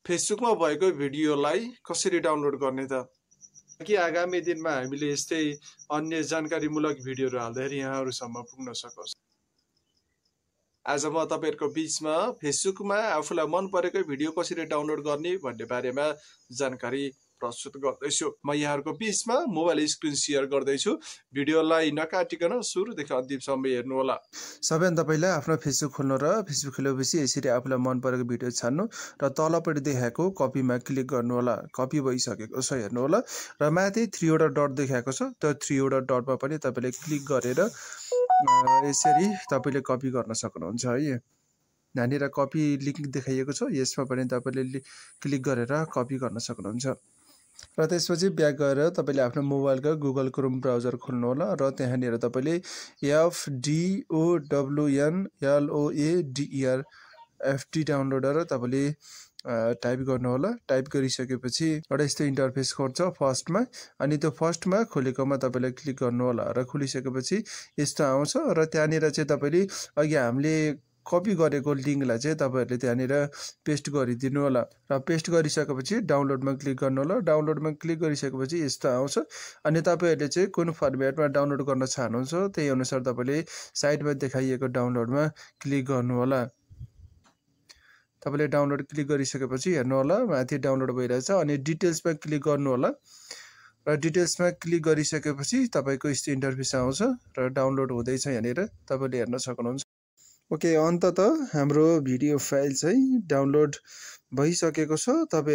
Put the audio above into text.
फेसबुकमा भएको भिडियोलाई कसरी डाउनलोड गर्ने त? कि आगामी दिनमा हामीले यस्तै अन्य जानकारीमूलक भिडियोहरू हाल्दाखेरि यहाँहरूसम्म पुग्न सकोस्। आज म तपाईहरुको बीचमा फेसबुकमा आफूलाई मन परेको भिडियो कसरी डाउनलोड गर्ने भन्ने बारेमा जानकारी प्रस्तुत गर्दैछु। म यहाँहरुको बीचमा मोबाइल स्क्रिन शेयर गर्दैछु। भिडियोलाई नकाटिकन सुरुदेखि अन्तिमसम्म हेर्नु होला। सबैभन्दा पहिला आफ्नो फेसबुक खोल्नु र फेसबुक खोलेपछि यसरी आफूलाई मन परेको भिडियो छान्नु र तलपट्टि देखाएको कपीमा क्लिक गर्नु होला। कपी भइसकेको छ हेर्नु होला र माथि 3 वटा डट देखाएको छ। त्यो 3 वटा डटमा पनि तपाईले क्लिक गरेर यसरी तपाईले कपी गर्न सक्नुहुन्छ है। यहाँनिर कपी लिंक देखाइएको छ, यसमा पनि तपाईले क्लिक गरेर कपी गर्न सक्नुहुन्छ। र त्यसपछि ब्याक गएर तपाईले आफ्नो मोबाइलको गुगल क्रोम ब्राउजर खोल्नु होला र त्यहाँनिर तपाईले FDOWNLOADER डाउनलोडर तपाईले टाइप गर्नु होला। टाइप गरिसकेपछि एउटा यस्तो इन्टरफेस खोल्छ फर्स्टमा, अनि त्यो फर्स्टमा खोलेकोमा तपाईले क्लिक गर्नु होला र खोलिसकेपछि यस्तो आउँछ र त्यहाँनिर चाहिँ तपाईले अघि हामीले कपी गरेको लिंकलाई चाहिँ तपाईहरुले त्यहाँनिर पेस्ट गरिदिनु होला र पेस्ट गरिसकेपछि डाउनलोडमा क्लिक गर्नु होला। डाउनलोडमा क्लिक गरिसकेपछि यस्तो आउँछ अनि तपाईहरुले चाहिँ कुन फर्मेटमा डाउनलोड गर्न चाहनुहुन्छ त्यही अनुसार तपाईले साइडमा देखाइएको डाउनलोडमा क्लिक गर्नु होला। तपाईले डाउनलोड क्लिक गरिसकेपछि हेर्नु होला माथि डाउनलोड भइरहेछ अनि डिटेल्समा क्लिक गर्नु होला र डिटेल्समा क्लिक गरिसकेपछि तपाईको यस्तो इन्टरफेस आउँछ र डाउनलोड हुँदैछ। यहाँनिर तपाईले हेर्न सक्नुहुन्छ। ओके, अन्ततः हाम्रो भिडियो फाइल चाहिँ डाउनलोड भइसकेको छ। तपाई